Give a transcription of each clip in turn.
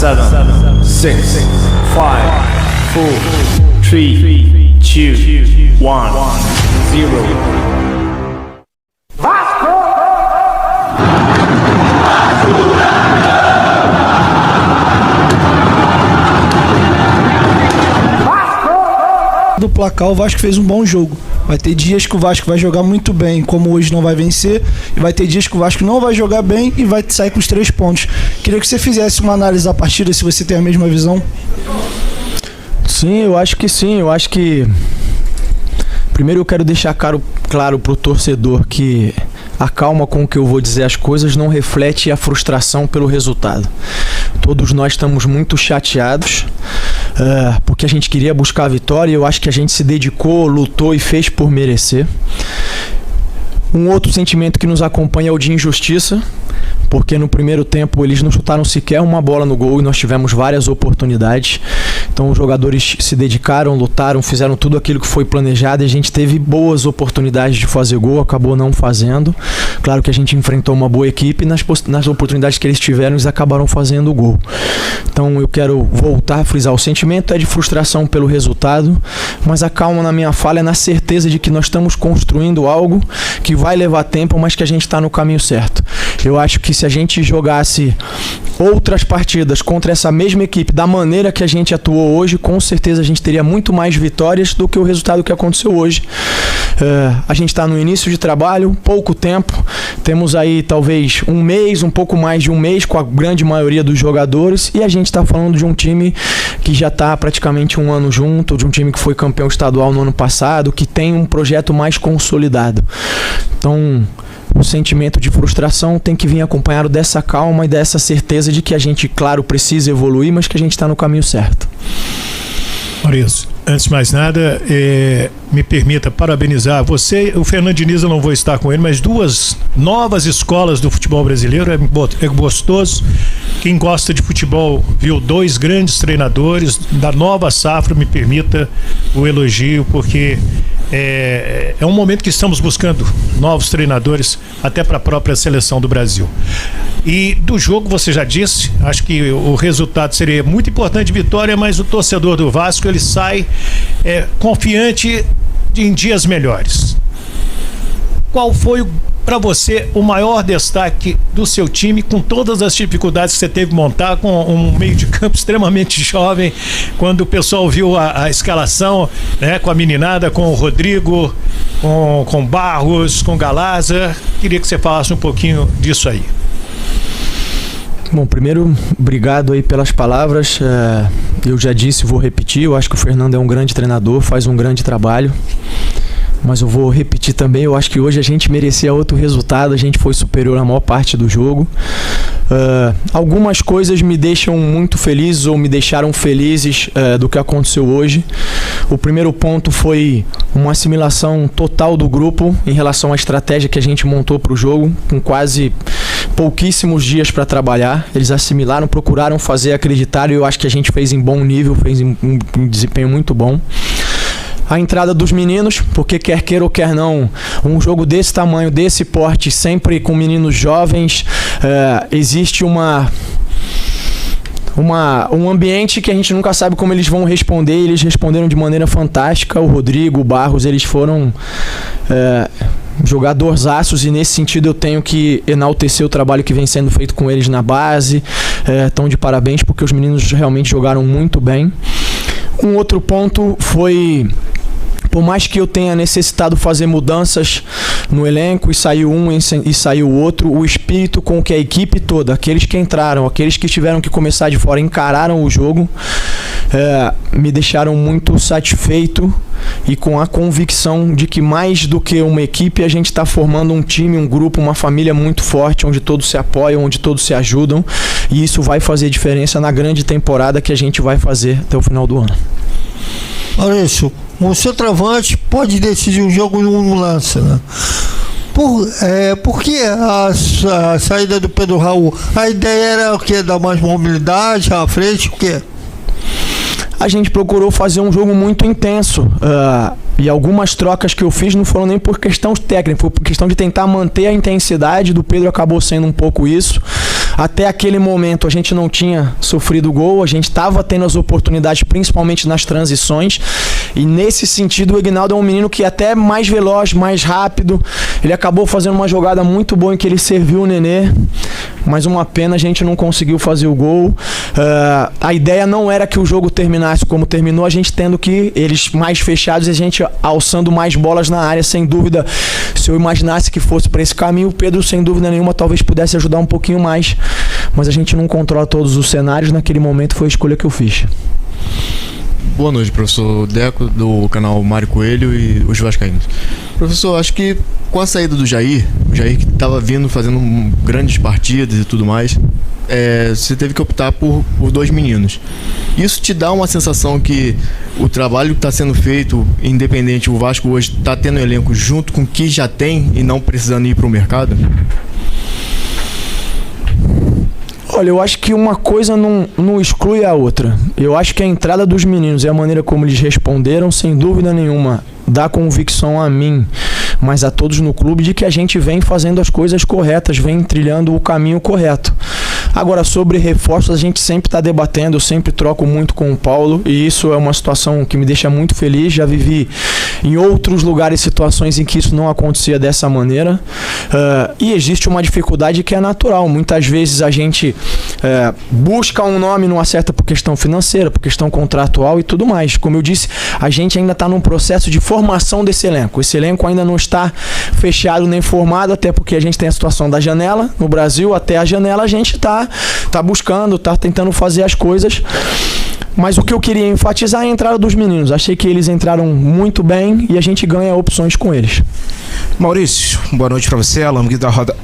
7, 6, 5, 4, 3, 2, 1, 0. Do placar, o Vasco fez um bom jogo. Vai ter dias que o Vasco vai jogar muito bem, como hoje não vai vencer, e vai ter dias que o Vasco não vai jogar bem e vai sair com os 3 pontos. Queria que você fizesse uma análise da partida, se você tem a mesma visão. Sim, eu acho que sim. Eu acho que primeiro eu quero deixar claro pro torcedor que a calma com que eu vou dizer as coisas não reflete a frustração pelo resultado. Todos nós estamos muito chateados, porque a gente queria buscar a vitória e eu acho que a gente se dedicou, lutou e fez por merecer. Um outro sentimento que nos acompanha é o de injustiça, porque no primeiro tempo eles não chutaram sequer uma bola no gol e nós tivemos várias oportunidades. Então os jogadores se dedicaram, lutaram, fizeram tudo aquilo que foi planejado e a gente teve boas oportunidades de fazer gol, acabou não fazendo. Claro que a gente enfrentou uma boa equipe e nas oportunidades que eles tiveram, eles acabaram fazendo o gol. Então eu quero voltar a frisar, o sentimento é de frustração pelo resultado, mas a calma na minha fala é na certeza de que nós estamos construindo algo que vai levar tempo, mas que a gente está no caminho certo. Eu acho que se a gente jogasse outras partidas contra essa mesma equipe da maneira que a gente atuou hoje, com certeza a gente teria muito mais vitórias do que o resultado que aconteceu hoje. A gente está no início de trabalho, pouco tempo, temos aí talvez um mês, um pouco mais de um mês com a grande maioria dos jogadores e a gente está falando de um time que já está praticamente um ano junto, de um time que foi campeão estadual no ano passado, que tem um projeto mais consolidado. Então o sentimento de frustração tem que vir acompanhado dessa calma e dessa certeza de que a gente, claro, precisa evoluir, mas que a gente está no caminho certo. Maurício, antes de mais nada, me permita parabenizar você. O Fernando Diniz, eu não vou estar com ele, mas 2 novas escolas do futebol brasileiro, é gostoso. Quem gosta de futebol viu 2 grandes treinadores da nova safra, me permita o elogio, porque é um momento que estamos buscando novos treinadores até para a própria seleção do Brasil. E do jogo, você já disse, acho que o resultado seria muito importante, vitória, mas o torcedor do Vasco, ele sai confiante em dias melhores. Qual foi para você o maior destaque do seu time, com todas as dificuldades que você teve que montar, com um meio de campo extremamente jovem, quando o pessoal viu a escalação, né, com a meninada, com o Rodrigo, com Barros, com Galaza? Queria que você falasse um pouquinho disso aí. Bom, primeiro, obrigado aí pelas palavras. Eu já disse, vou repetir, eu acho que o Fernando é um grande treinador, faz um grande trabalho. Mas eu vou repetir também, eu acho que hoje a gente merecia outro resultado, a gente foi superior na maior parte do jogo. Algumas coisas me deixam muito felizes ou me deixaram felizes do que aconteceu hoje. O primeiro ponto foi uma assimilação total do grupo em relação à estratégia que a gente montou para o jogo, com quase pouquíssimos dias para trabalhar. Eles assimilaram, procuraram fazer, acreditaram, e eu acho que a gente fez em bom nível, fez em um desempenho muito bom. A entrada dos meninos, porque quer queira ou quer não, um jogo desse tamanho, desse porte, sempre com meninos jovens, existe um ambiente que a gente nunca sabe como eles vão responder, e eles responderam de maneira fantástica. O Rodrigo, o Barros, eles foram jogadorzaços, e nesse sentido eu tenho que enaltecer o trabalho que vem sendo feito com eles na base. Estão de parabéns, porque os meninos realmente jogaram muito bem. Um outro ponto foi, por mais que eu tenha necessitado fazer mudanças no elenco, e saiu um e saiu o outro, o espírito com que a equipe toda, aqueles que entraram, aqueles que tiveram que começar de fora, encararam o jogo, me deixaram muito satisfeito e com a convicção de que, mais do que uma equipe, a gente está formando um time, um grupo, uma família muito forte, onde todos se apoiam, onde todos se ajudam, e isso vai fazer diferença na grande temporada que a gente vai fazer até o final do ano. Maurício, o centroavante pode decidir um jogo num lance, né? Por que a saída do Pedro Raul? A ideia era o quê? Dar mais mobilidade à frente, o quê? A gente procurou fazer um jogo muito intenso, e algumas trocas que eu fiz não foram nem por questão técnica, foi por questão de tentar manter a intensidade. Do Pedro acabou sendo um pouco isso. Até aquele momento a gente não tinha sofrido gol, a gente estava tendo as oportunidades, principalmente nas transições, e nesse sentido o Ignaldo é um menino que é até mais veloz, mais rápido. Ele acabou fazendo uma jogada muito boa em que ele serviu o Nenê, mas uma pena a gente não conseguiu fazer o gol. A ideia não era que o jogo terminasse como terminou, a gente tendo que eles mais fechados e a gente alçando mais bolas na área. Sem dúvida, se eu imaginasse que fosse para esse caminho, o Pedro sem dúvida nenhuma talvez pudesse ajudar um pouquinho mais, mas a gente não controla todos os cenários. Naquele momento foi a escolha que eu fiz. Boa noite, professor Deco, do canal Mário Coelho e os vascaínos. Professor, acho que com a saída do Jair, o Jair que estava vindo fazendo grandes partidas e tudo mais, você teve que optar por dois meninos. Isso te dá uma sensação que o trabalho que está sendo feito, independente, o Vasco hoje está tendo elenco junto com o que já tem e não precisando ir para o mercado? Olha, eu acho que uma coisa não exclui a outra. Eu acho que a entrada dos meninos e a maneira como eles responderam, sem dúvida nenhuma, dá convicção a mim, mas a todos no clube, de que a gente vem fazendo as coisas corretas, vem trilhando o caminho correto. Agora, sobre reforços, a gente sempre está debatendo, eu sempre troco muito com o Paulo, e isso é uma situação que me deixa muito feliz. Já vivi em outros lugares situações em que isso não acontecia dessa maneira, e existe uma dificuldade que é natural. Muitas vezes a gente busca um nome, não acerta por questão financeira, por questão contratual e tudo mais. Como eu disse, a gente ainda está num processo de formação desse elenco. Esse elenco ainda não está fechado nem formado, até porque a gente tem a situação da janela no Brasil. Até a janela a gente está buscando, está tentando fazer as coisas. Mas o que eu queria enfatizar é a entrada dos meninos. Achei que eles entraram muito bem e a gente ganha opções com eles. Maurício, boa noite para você, Alan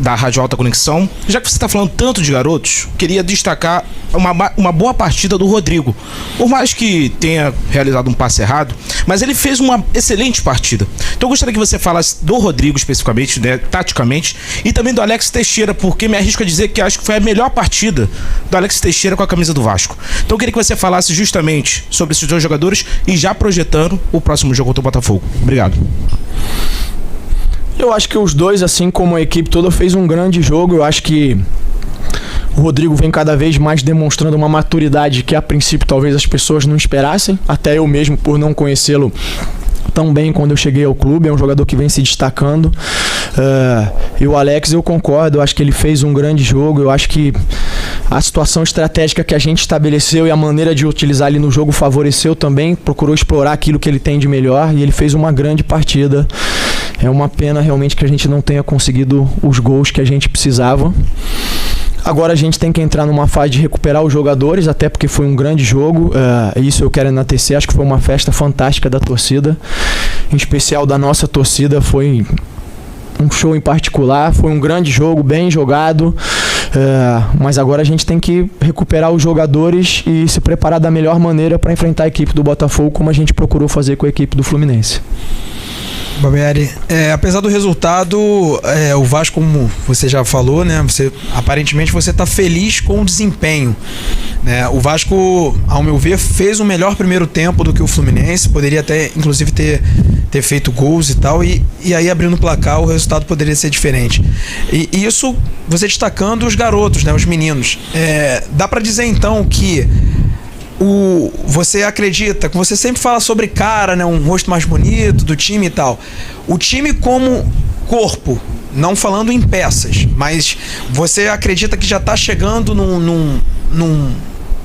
da Rádio Alta Conexão. Já que você está falando tanto de garotos, queria destacar uma boa partida do Rodrigo. Por mais que tenha realizado um passe errado, mas ele fez uma excelente partida. Então eu gostaria que você falasse do Rodrigo especificamente, né, taticamente, e também do Alex Teixeira, porque me arrisco a dizer que acho que foi a melhor partida do Alex Teixeira com a camisa do Vasco. Então eu queria que você falasse justamente sobre esses dois jogadores e já projetando o próximo jogo contra o Botafogo. Obrigado. Eu acho que os dois, assim como a equipe toda, fez um grande jogo. Eu acho que o Rodrigo vem cada vez mais demonstrando uma maturidade que a princípio talvez as pessoas não esperassem, até eu mesmo por não conhecê-lo tão bem quando eu cheguei ao clube. É um jogador que vem se destacando. E o Alex, eu concordo, eu acho que ele fez um grande jogo. Eu acho que a situação estratégica que a gente estabeleceu e a maneira de utilizar ele no jogo favoreceu também, procurou explorar aquilo que ele tem de melhor, e ele fez uma grande partida. É uma pena realmente que a gente não tenha conseguido os gols que a gente precisava. Agora a gente tem que entrar numa fase de recuperar os jogadores, até porque foi um grande jogo. Isso eu quero enaltecer. Acho que foi uma festa fantástica da torcida, em especial da nossa torcida. Foi um show em particular, foi um grande jogo, bem jogado. Mas agora a gente tem que recuperar os jogadores e se preparar da melhor maneira para enfrentar a equipe do Botafogo, como a gente procurou fazer com a equipe do Fluminense. Barbieri, apesar do resultado, o Vasco, como você já falou, né, aparentemente você está feliz com o desempenho, né? O Vasco, ao meu ver, fez um melhor primeiro tempo do que o Fluminense, poderia até inclusive ter feito gols e tal, e aí abrindo o placar o resultado poderia ser diferente. E isso você destacando os garotos, né, os meninos. Dá para dizer então que você acredita, que você sempre fala sobre cara, né, um rosto mais bonito do time e tal. O time como corpo, não falando em peças, mas você acredita que já está chegando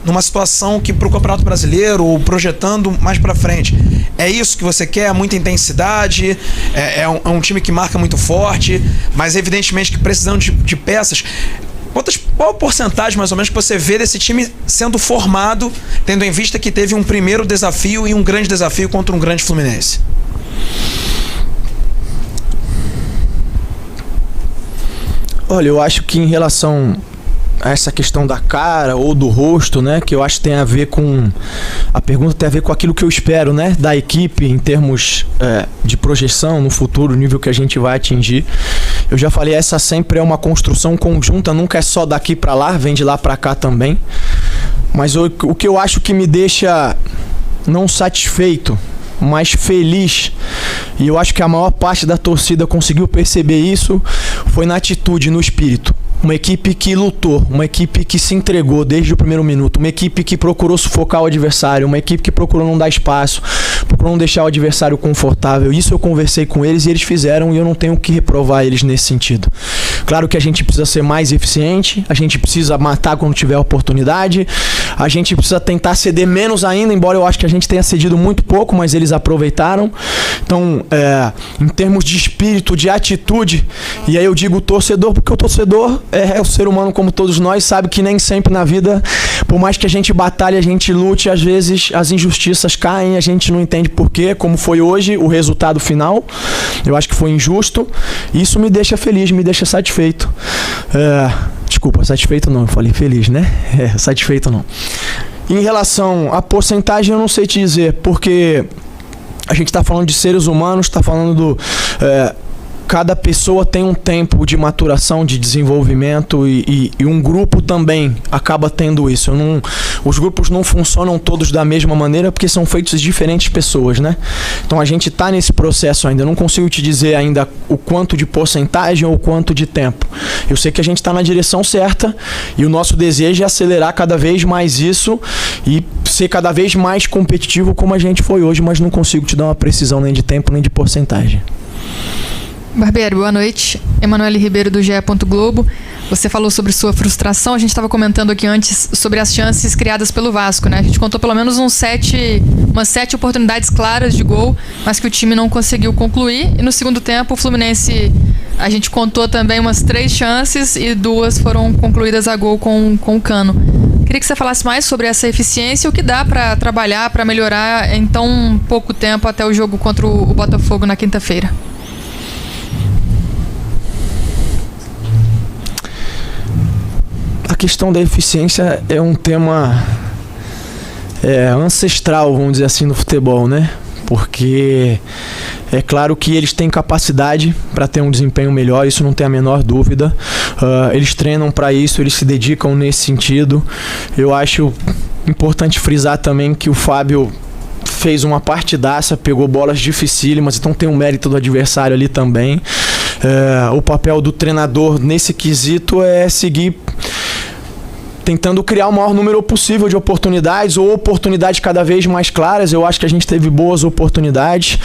numa situação que para o Campeonato Brasileiro, ou projetando mais para frente, é isso que você quer? Muita intensidade, é um time que marca muito forte, mas evidentemente que precisando de peças. Qual a porcentagem, mais ou menos, que você vê desse time sendo formado, tendo em vista que teve um primeiro desafio e um grande desafio contra um grande Fluminense? Olha, eu acho que em relação a essa questão da cara ou do rosto, né, que eu acho que tem a ver com... A pergunta tem a ver com aquilo que eu espero, né, da equipe em termos de projeção no futuro, o nível que a gente vai atingir. Eu já falei, essa sempre é uma construção conjunta, nunca é só daqui para lá, vem de lá para cá também. Mas o que eu acho que me deixa não satisfeito, mas feliz, e eu acho que a maior parte da torcida conseguiu perceber isso, foi na atitude, no espírito. uma equipe que lutou, uma equipe que se entregou desde o primeiro minuto, uma equipe que procurou sufocar o adversário, uma equipe que procurou não dar espaço, procurou não deixar o adversário confortável. Isso eu conversei com eles e eles fizeram, e eu não tenho que reprovar eles nesse sentido. Claro que a gente precisa ser mais eficiente, a gente precisa matar quando tiver oportunidade, a gente precisa tentar ceder menos ainda, embora eu acho que a gente tenha cedido muito pouco, mas eles aproveitaram. Então, em termos de espírito, de atitude, e aí eu digo torcedor, porque o torcedor é o ser humano como todos nós, sabe que nem sempre na vida, por mais que a gente batalhe, a gente lute, às vezes as injustiças caem, a gente não entende por quê, como foi hoje o resultado final. Eu acho que foi injusto, e isso me deixa feliz, me deixa satisfeito. Desculpa, satisfeito não, eu falei feliz, né? Satisfeito não. Em relação à porcentagem, eu não sei te dizer, porque a gente está falando de seres humanos, está falando cada pessoa tem um tempo de maturação, de desenvolvimento, e um grupo também acaba tendo isso. Os grupos não funcionam todos da mesma maneira porque são feitos de diferentes pessoas, né? Então a gente está nesse processo ainda. Eu não consigo te dizer ainda o quanto de porcentagem ou o quanto de tempo. Eu sei que a gente está na direção certa e o nosso desejo é acelerar cada vez mais isso e ser cada vez mais competitivo como a gente foi hoje, mas não consigo te dar uma precisão nem de tempo nem de porcentagem. Barbieri, boa noite. Emanuele Ribeiro do GE. Globo. Você falou sobre sua frustração. A gente estava comentando aqui antes sobre as chances criadas pelo Vasco, né? A gente contou pelo menos umas 7 oportunidades claras de gol, mas que o time não conseguiu concluir. E no segundo tempo, o Fluminense, a gente contou também umas 3 chances e 2 foram concluídas a gol com o Cano. Queria que você falasse mais sobre essa eficiência e o que dá para trabalhar, para melhorar em tão pouco tempo até o jogo contra o Botafogo na quinta-feira. A questão da eficiência é um tema ancestral, vamos dizer assim, no futebol, né? Porque é claro que eles têm capacidade para ter um desempenho melhor, isso não tem a menor dúvida. Eles treinam para isso, eles se dedicam nesse sentido. Eu acho importante frisar também que o Fábio fez uma partidaça, pegou bolas dificílimas, então tem um mérito do adversário ali também. O papel do treinador nesse quesito é seguir tentando criar o maior número possível de oportunidades ou oportunidades cada vez mais claras. Eu acho que a gente teve boas oportunidades.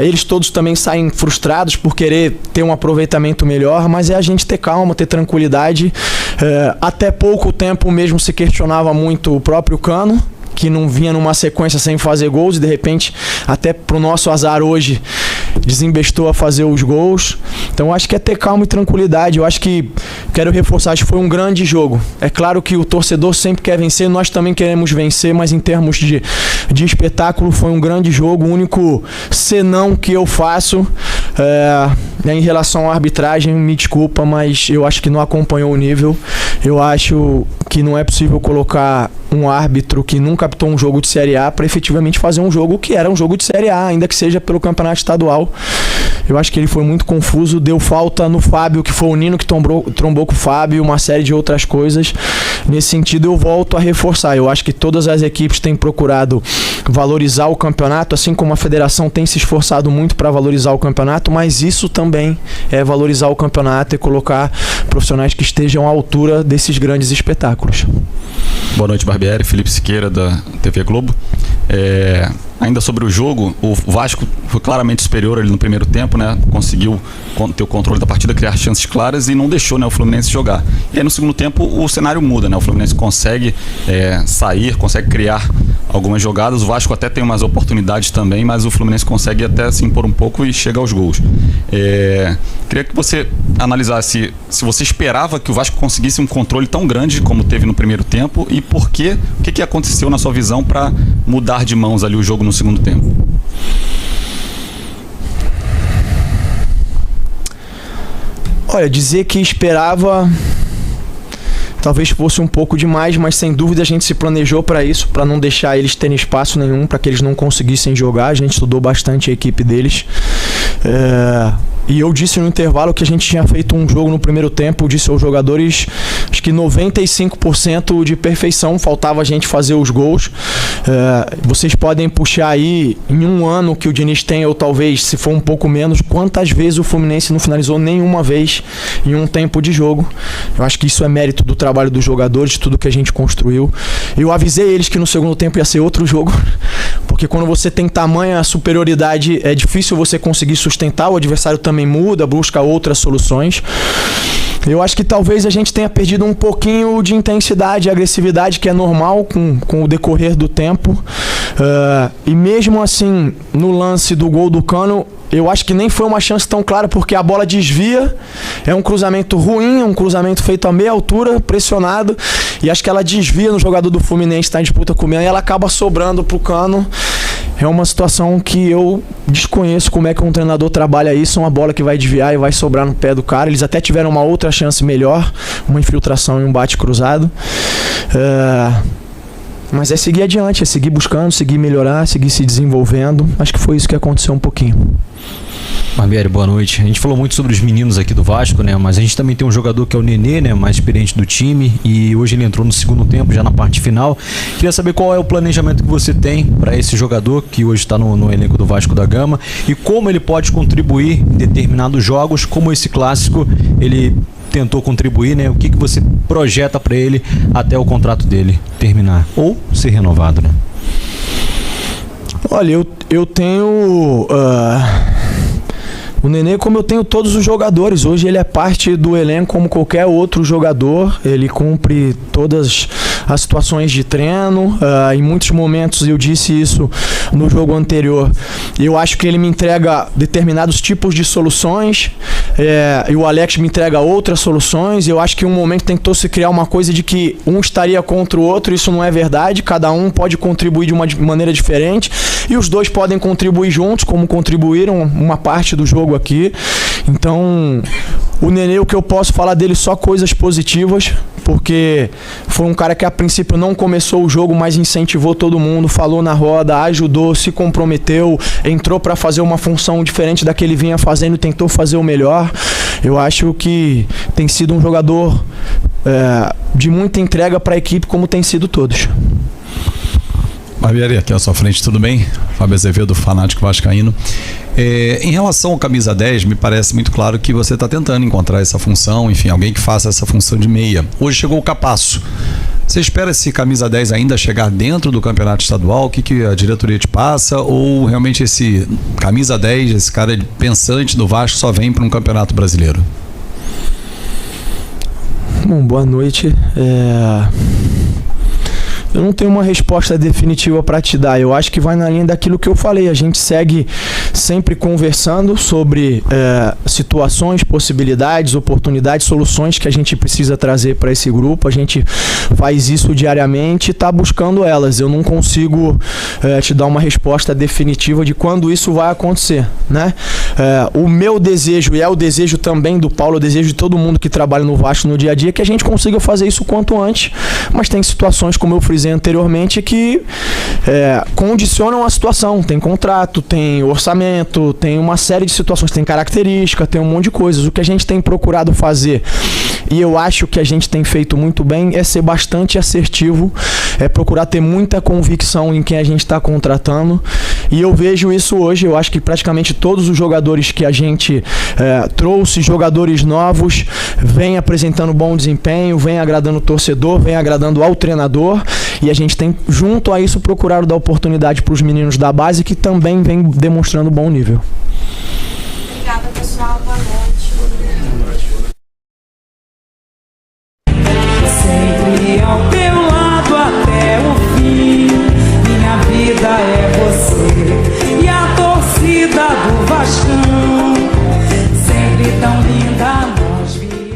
Eles todos também saem frustrados por querer ter um aproveitamento melhor, mas é a gente ter calma, ter tranquilidade. Até pouco tempo mesmo se questionava muito o próprio Cano, que não vinha numa sequência sem fazer gols e de repente, até pro nosso azar hoje, desembestou a fazer os gols. Então acho que é ter calma e tranquilidade. Eu acho que, quero reforçar, acho que foi um grande jogo. É claro que o torcedor sempre quer vencer, nós também queremos vencer, mas em termos de espetáculo foi um grande jogo. O único senão que eu faço em relação à arbitragem, me desculpa, mas eu acho que não acompanhou o nível. Eu acho que não é possível colocar um árbitro que nunca apitou um jogo de Série A para efetivamente fazer um jogo que era um jogo de Série A, ainda que seja pelo campeonato estadual. Eu acho que ele foi muito confuso, deu falta no Fábio, que foi o Nino que trombou com o Fábio, uma série de outras coisas. Nesse sentido, eu volto a reforçar. Eu acho que todas as equipes têm procurado valorizar o campeonato, assim como a federação tem se esforçado muito para valorizar o campeonato, mas isso também é valorizar o campeonato e colocar profissionais que estejam à altura desses grandes espetáculos. Boa noite, Barbieri. Felipe Siqueira, da TV Globo. Ainda sobre o jogo, o Vasco foi claramente superior ali no primeiro tempo, né? Conseguiu ter o controle da partida, criar chances claras e não deixou, né, o Fluminense jogar. E aí no segundo tempo o cenário muda, né? O Fluminense consegue sair, consegue criar algumas jogadas. O Vasco até tem umas oportunidades também, mas o Fluminense consegue até se impor um pouco e chega aos gols. Queria que você analisasse se você esperava que o Vasco conseguisse um controle tão grande como teve no primeiro tempo e por quê, o que aconteceu na sua visão para mudar de mãos ali o jogo no segundo tempo. Olha, dizer que esperava talvez fosse um pouco demais, mas sem dúvida a gente se planejou para isso, para não deixar eles terem espaço nenhum, para que eles não conseguissem jogar. A gente estudou bastante a equipe deles. E eu disse no intervalo que a gente tinha feito um jogo no primeiro tempo, disse aos jogadores, acho que 95% de perfeição, faltava a gente fazer os gols. Vocês podem puxar aí, em um ano que o Diniz tem, ou talvez, se for um pouco menos, quantas vezes o Fluminense não finalizou nenhuma vez em um tempo de jogo. Eu acho que isso é mérito do trabalho dos jogadores, de tudo que a gente construiu. Eu avisei eles que no segundo tempo ia ser outro jogo, porque quando você tem tamanha superioridade, é difícil você conseguir sustentar, o adversário também muda, busca outras soluções. Eu acho que talvez a gente tenha perdido um pouquinho de intensidade e agressividade, que é normal com o decorrer do tempo. E mesmo assim, no lance do gol do Cano, eu acho que nem foi uma chance tão clara, porque a bola desvia, é um cruzamento ruim, um cruzamento feito a meia altura, pressionado, e acho que ela desvia no jogador do Fluminense, está em disputa com o Milan, e ela acaba sobrando pro Cano. É uma situação que eu desconheço como é que um treinador trabalha isso, uma bola que vai desviar e vai sobrar no pé do cara. Eles até tiveram uma outra chance melhor, uma infiltração e um bate cruzado. Mas é seguir adiante, é seguir buscando, seguir melhorar, seguir se desenvolvendo. Acho que foi isso que aconteceu um pouquinho. Barbieri, boa noite. A gente falou muito sobre os meninos aqui do Vasco, né? Mas a gente também tem um jogador que é o Nenê, né? Mais experiente do time, e hoje ele entrou no segundo tempo, já na parte final. Queria saber qual é o planejamento que você tem para esse jogador que hoje está no elenco do Vasco da Gama e como ele pode contribuir em determinados jogos, como esse clássico ele tentou contribuir, né? O que você projeta para ele até o contrato dele terminar ou ser renovado, né? Olha, eu tenho o Nenê, como eu tenho todos os jogadores. Hoje ele é parte do elenco como qualquer outro jogador. Ele cumpre todas as situações de treino. Em muitos momentos, eu disse isso no jogo anterior, eu acho que ele me entrega determinados tipos de soluções, e o Alex me entrega outras soluções. Eu acho que em um momento tentou se criar uma coisa de que um estaria contra o outro. Isso não é verdade. Cada um pode contribuir de uma maneira diferente e os dois podem contribuir juntos, como contribuíram uma parte do jogo aqui. Então, o Nenê, o que eu posso falar dele, só coisas positivas, porque foi um cara que a princípio não começou o jogo, mas incentivou todo mundo, falou na roda, ajudou, se comprometeu, entrou para fazer uma função diferente da que ele vinha fazendo, tentou fazer o melhor. Eu acho que tem sido um jogador de muita entrega para a equipe, como tem sido todos. Barbieri, aqui à sua frente, tudo bem? Fábio Azevedo, fanático vascaíno. Em relação ao camisa 10, me parece muito claro que você está tentando encontrar essa função, enfim, alguém que faça essa função de meia. Hoje chegou o Capasso. Você espera esse camisa 10 ainda chegar dentro do campeonato estadual? O que a diretoria te passa? Ou realmente esse camisa 10, esse cara pensante do Vasco, só vem para um campeonato brasileiro? Bom, boa noite. Eu não tenho uma resposta definitiva para te dar. Eu acho que vai na linha daquilo que eu falei. A gente segue sempre conversando sobre situações, possibilidades, oportunidades, soluções que a gente precisa trazer para esse grupo. A gente faz isso diariamente e está buscando elas. Eu não consigo te dar uma resposta definitiva de quando isso vai acontecer, né? O meu desejo, e é o desejo também do Paulo, o desejo de todo mundo que trabalha no Vasco no dia a dia, é que a gente consiga fazer isso quanto antes. Mas tem situações, como eu frisei anteriormente, que condicionam a situação. Tem contrato, tem orçamento, tem uma série de situações, tem característica, tem um monte de coisas. O que a gente tem procurado fazer, e eu acho que a gente tem feito muito bem, é ser bastante assertivo, é procurar ter muita convicção em quem a gente está contratando. E eu vejo isso hoje. Eu acho que praticamente todos os jogadores que a gente trouxe, jogadores novos, vem apresentando bom desempenho, vem agradando o torcedor, vem agradando ao treinador. E a gente tem, junto a isso, procurado dar oportunidade para os meninos da base, que também vem demonstrando bom nível. Obrigada, pessoal. Boa noite. Sempre ao teu lado até o fim. Minha vida é você.